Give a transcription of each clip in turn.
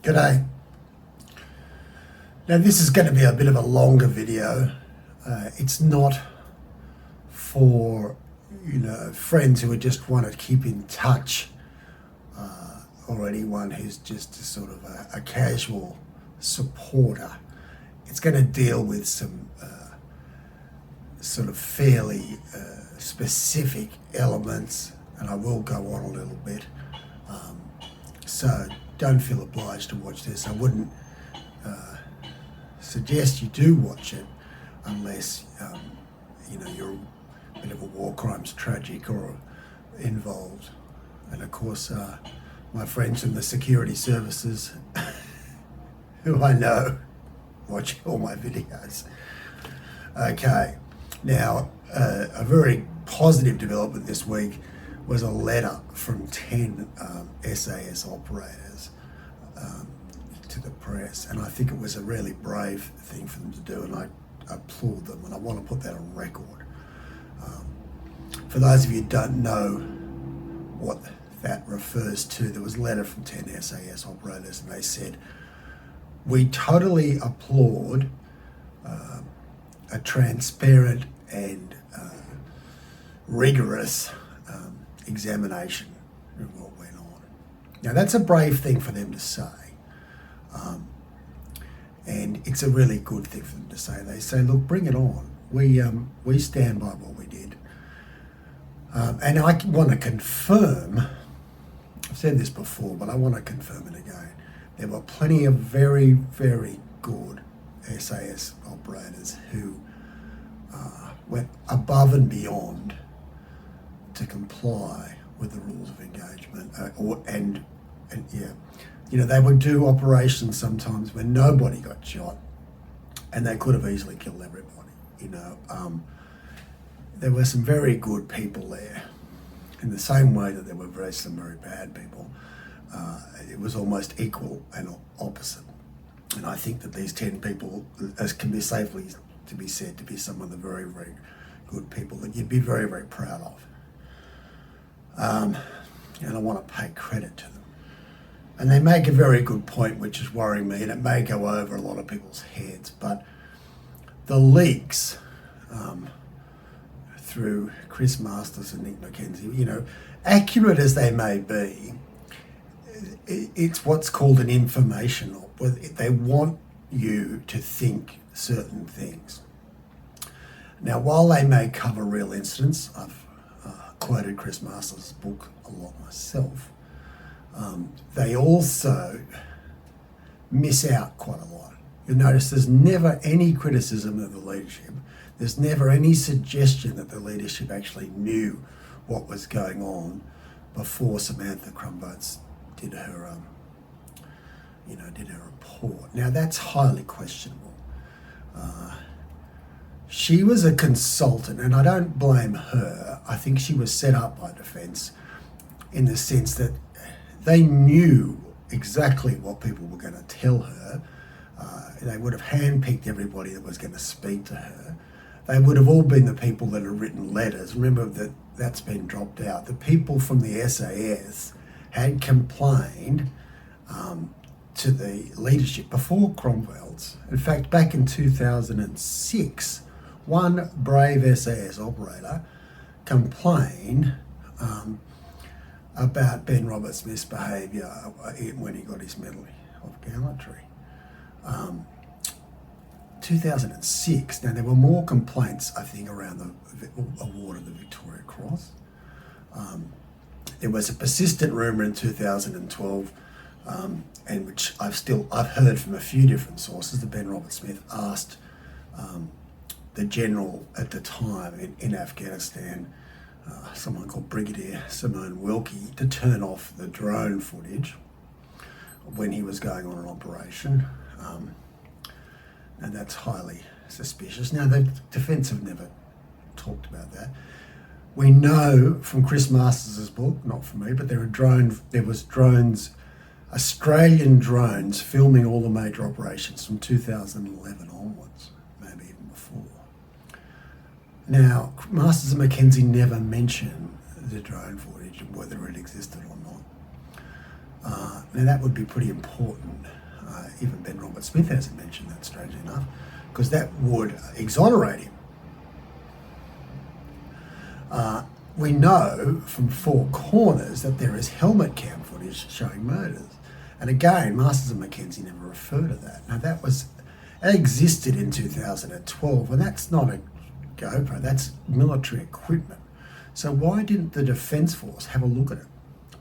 G'day. Now this is going to be a bit of a longer video. It's not for friends who just want to keep in touch or anyone who's just sort of a casual supporter. It's going to deal with some sort of fairly specific elements, and I will go on a little bit. So don't feel obliged to watch this. I wouldn't suggest you do watch it unless you're a bit of a war crimes tragic or involved. And of course, my friends in the security services who I know watch all my videos. Okay, now a very positive development this week was a letter from 10 SAS operators to the press, and I think it was a really brave thing for them to do, and I applaud them, and I want to put that on record. For those of you who don't know what that refers to, there was a letter from 10 SAS operators, and they said, "We totally applaud a transparent and rigorous examination of what went on." Now that's a brave thing for them to say, and it's a really good thing for them to say. They say, "Look, bring it on. We stand by what we did," and I want to confirm. I've said this before, but I want to confirm it again. There were plenty of very, very good SAS operators who went above and beyond to comply with the rules of engagement, they would do operations sometimes when nobody got shot, and they could have easily killed everybody. There were some very good people there, in the same way that there were some very bad people. It was almost equal and opposite, and I think that these 10 people, as can be safely to be said to be some of the very, very good people that you'd be very, very proud of. And I want to pay credit to them. And they make a very good point, which is worrying me, and it may go over a lot of people's heads, but the leaks through Chris Masters and Nick Mackenzie, accurate as they may be, it's what's called an informational. They want you to think certain things. Now, while they may cover real incidents, I've quoted Chris Masters' book a lot myself, they also miss out quite a lot. You'll notice there's never any criticism of the leadership. There's never any suggestion that the leadership actually knew what was going on before Samantha Crompvoets did her report. Now that's highly questionable. She was a consultant, and I don't blame her. I think she was set up by Defence in the sense that they knew exactly what people were going to tell her. They would have handpicked everybody that was going to speak to her. They would have all been the people that had written letters. Remember that's been dropped out. The people from the SAS had complained to the leadership before Crompvoets. In fact, back in 2006, one brave SAS operator complained about Ben Roberts-Smith's behaviour when he got his Medal of Gallantry. 2006. Now, there were more complaints, I think, around the award of the Victoria Cross. There was a persistent rumour in 2012, and which I've heard from a few different sources, that Ben Roberts-Smith asked the general at the time in Afghanistan, someone called Brigadier Simone Wilkie, to turn off the drone footage when he was going on an operation, and that's highly suspicious. Now, the Defence have never talked about that. We know from Chris Masters' book, not from me, but there was drones, Australian drones, filming all the major operations from 2011 onwards, maybe even before. Now, Masters and Mackenzie never mention the drone footage and whether it existed or Now that would be pretty important. Even Ben Robert Smith hasn't mentioned that, strangely enough, because that would exonerate him. We know from Four Corners that there is helmet cam footage showing murders. And again, Masters and Mackenzie never refer to that. Now that existed in 2012, and that's not a GoPro, that's military equipment. So why didn't the Defence Force have a look at it?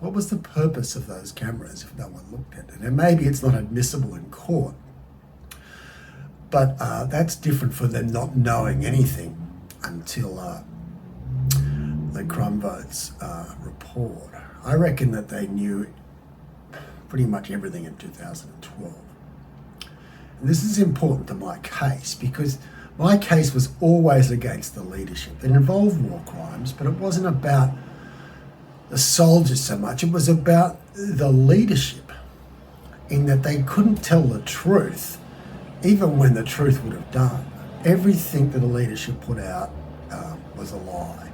What was the purpose of those cameras if no one looked at it? And maybe it's not admissible in court, but that's different for them not knowing anything until the Crompvoets report. I reckon that they knew pretty much everything in 2012. And this is important to my case because my case was always against the leadership. It involved war crimes, but it wasn't about the soldiers so much. It was about the leadership, in that they couldn't tell the truth, even when the truth would have done. Everything that the leadership put out was a lie.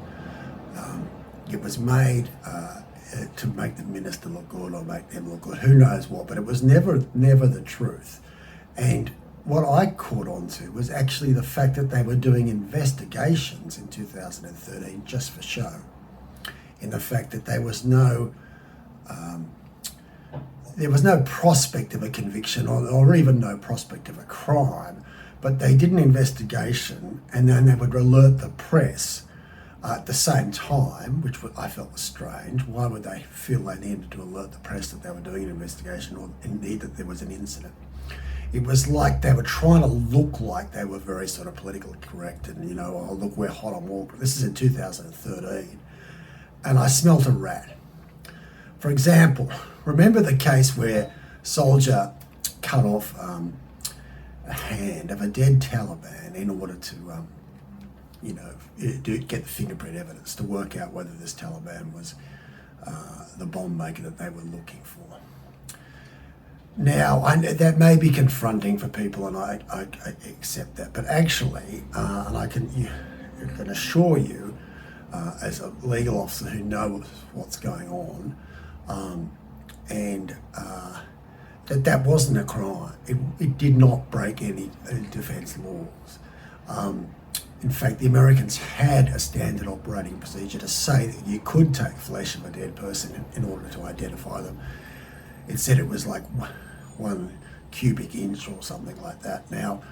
It was made to make the minister look good or make them look good, who knows what, but it was never the truth. And what I caught on to was actually the fact that they were doing investigations in 2013 just for show, in the fact that there was no prospect of a conviction or even no prospect of a crime, but they did an investigation and then they would alert the press at the same time, which I felt was strange. Why would they feel they needed to alert the press that they were doing an investigation or indeed that there was an incident? It was like they were trying to look like they were very sort of politically correct and, oh, look, we're hot on war. This is in 2013. And I smelt a rat. For example, remember the case where a soldier cut off a hand of a dead Taliban in order to, get the fingerprint evidence to work out whether this Taliban was the bomb maker that they were looking for. Now, that may be confronting for people, and I accept that. But actually, and I can assure you, as a legal officer who knows what's going on, that wasn't a crime. It did not break any defence laws. In fact, the Americans had a standard operating procedure to say that you could take flesh of a dead person in order to identify them. It said it was like 1 cubic inch or something like that. Now,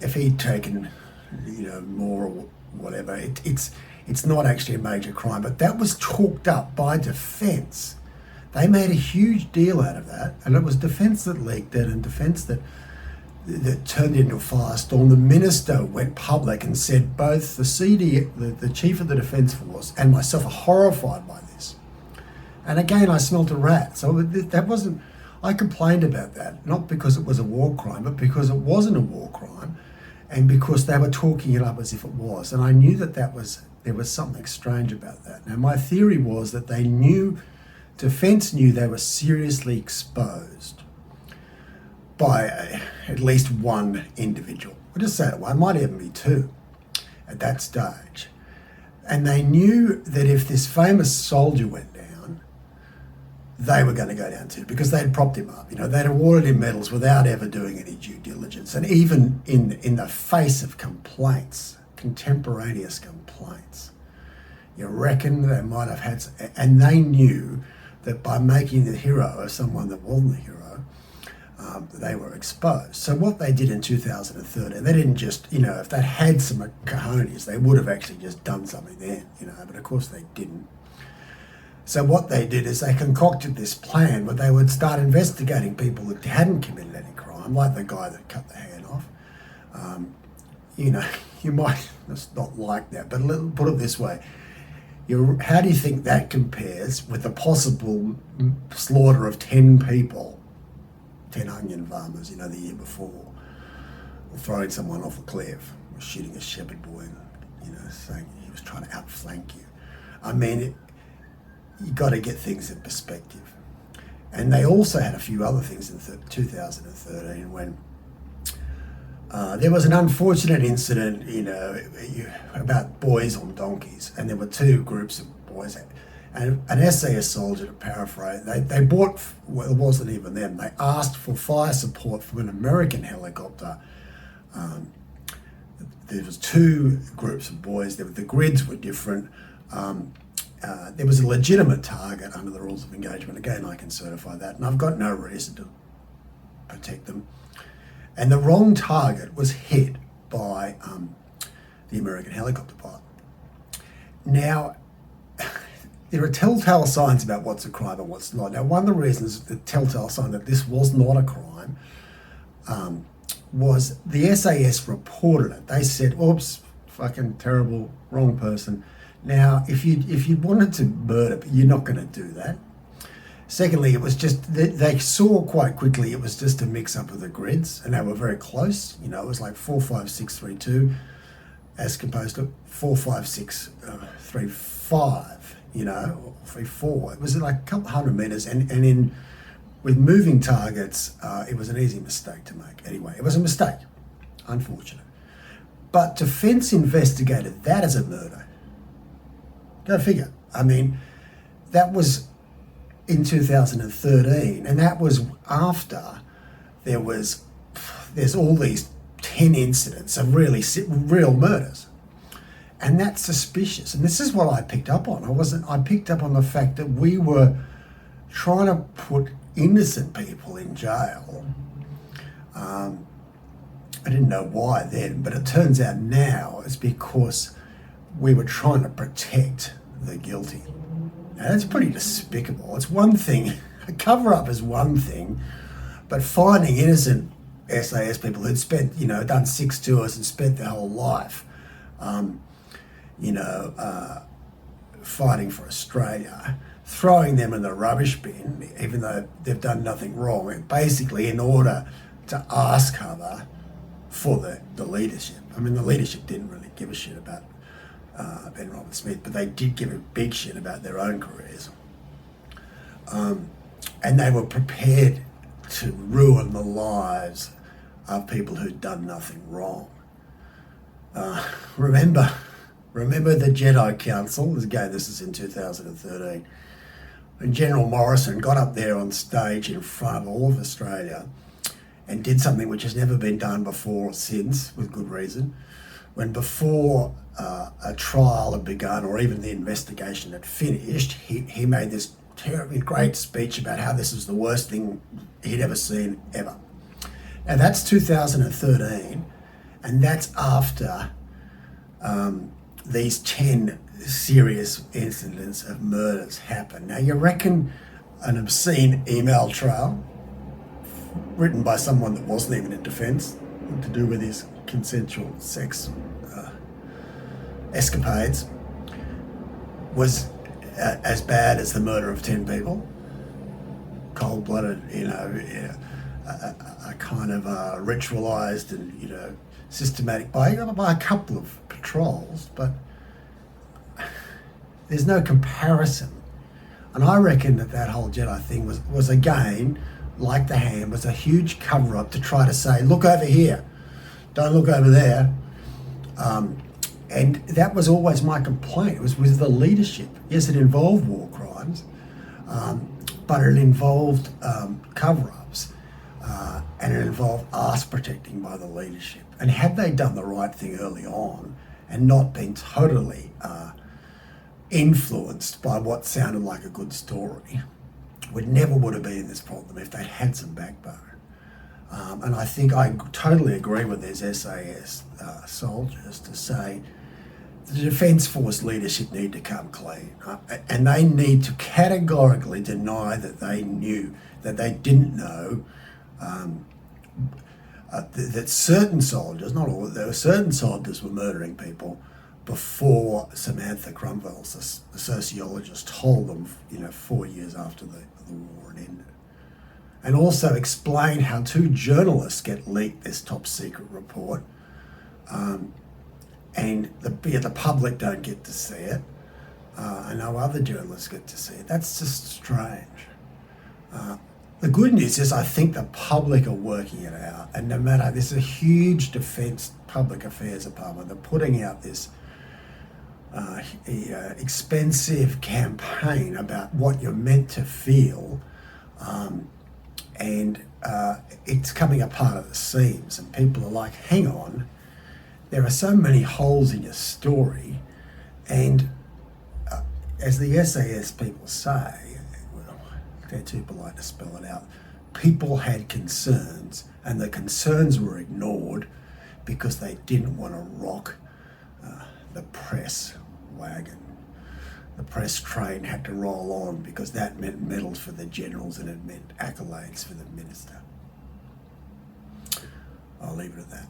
if he'd taken, more or whatever, it's not actually a major crime, but that was chalked up by Defence. They made a huge deal out of that, and it was Defence that leaked it, and Defence that turned into a firestorm. The minister went public and said both the CD, the chief of the Defence Force, and myself are horrified by this. And again, I smelt a rat. So that wasn't, I complained about that, not because it was a war crime, but because it wasn't a war crime, and because they were talking it up as if it was. And I knew that there was something strange about that. Now, my theory was that Defence knew they were seriously exposed by at least one individual. I'll just say it, one, might even be two at that stage. And they knew that if this famous soldier went down, they were going to go down too, because they'd propped him up. They'd awarded him medals without ever doing any due diligence. And even in the face of complaints, contemporaneous complaints, you reckon they might have had, and they knew that by making the hero of someone that wasn't the hero, they were exposed. So what they did in 2013, they didn't just, if they had some cojones, they would have actually just done something then, but of course they didn't. So what they did is they concocted this plan where they would start investigating people that hadn't committed any crime, like the guy that cut the hand off. You might not like that, but put it this way. How do you think that compares with the possible slaughter of 10 people, 10 onion farmers, the year before, or throwing someone off a cliff, or shooting a shepherd boy, saying he was trying to outflank you? I mean, you got to get things in perspective. And they also had a few other things in 2013 when there was an unfortunate incident, about boys on donkeys, and there were two groups of boys, And an SAS soldier, to paraphrase, they bought, well, it wasn't even them, they asked for fire support from an American helicopter. There was two groups of boys. The grids were different. There was a legitimate target under the rules of engagement. Again, I can certify that, and I've got no reason to protect them. And the wrong target was hit by the American helicopter pilot. Now, there are telltale signs about what's a crime and what's not. Now, one of the reasons, the telltale sign that this was not a crime, was the SAS reported it. They said, oops, fucking terrible, wrong person. Now, if you wanted to murder, you're not going to do that. Secondly, it was just, they saw quite quickly it was just a mix-up of the grids, and they were very close. You know, it was like 45632 as opposed to 45635, you know, or 34. It was like a couple hundred meters, and with moving targets, it was an easy mistake to make. Anyway, it was a mistake, unfortunate. But defence investigated that as a murder. Go figure. I mean, that was in 2013, and that was after there's all these 10 incidents of real murders. And that's suspicious. And this is what I picked up on. I picked up on the fact that we were trying to put innocent people in jail. I didn't know why then, but it turns out now it's because we were trying to protect the guilty. Now that's pretty despicable. It's one thing, a cover-up is one thing, but finding innocent SAS people who'd spent, done 6 tours and spent their whole life, fighting for Australia, throwing them in the rubbish bin, even though they've done nothing wrong, basically in order to ask cover for the leadership. I mean, the leadership didn't really give a shit about Ben Roberts-Smith, but they did give a big shit about their own careers. And they were prepared to ruin the lives of people who'd done nothing wrong. Remember the Jedi Council? Again, this is in 2013. And General Morrison got up there on stage in front of all of Australia and did something which has never been done before or since, with good reason. When before a trial had begun or even the investigation had finished, he made this terribly great speech about how this was the worst thing he'd ever seen, ever. Now that's 2013, and that's after these 10 serious incidents of murders happened. Now you reckon an obscene email trail written by someone that wasn't even in defence, to do with his consensual sex escapades, was as bad as the murder of 10 people? Cold-blooded, a kind of ritualised and, systematic by a couple of patrols, but there's no comparison. And I reckon that whole Jedi thing was again, like the Hand, was a huge cover-up to try to say, look over here, don't look over there. And that was always my complaint. It was with the leadership. Yes, it involved war crimes, but it involved cover-ups, and it involved us protecting by the leadership. And had they done the right thing early on and not been totally influenced by what sounded like a good story, we never would have been in this problem if they'd had some backbone. And I think I totally agree with these SAS soldiers to say the Defence Force leadership need to come clean, and they need to categorically deny that they knew, that they didn't know, that certain soldiers, not all, there were certain soldiers were murdering people before Samantha Crompvoets, the sociologist, told them, 4 years after the war had ended. And also explain how 2 journalists get leaked this top secret report, and the public don't get to see it, and no other journalists get to see it. That's just strange. The good news is I think the public are working it out, and no matter, there's a huge Defence Public Affairs Department, they're putting out this expensive campaign about what you're meant to feel, and it's coming apart at the seams, and people are like, hang on, there are so many holes in your story, and as the SAS people say, well, they're too polite to spell it out, people had concerns, and the concerns were ignored because they didn't want to rock the press wagon. The press train had to roll on because that meant medals for the generals and it meant accolades for the minister. I'll leave it at that.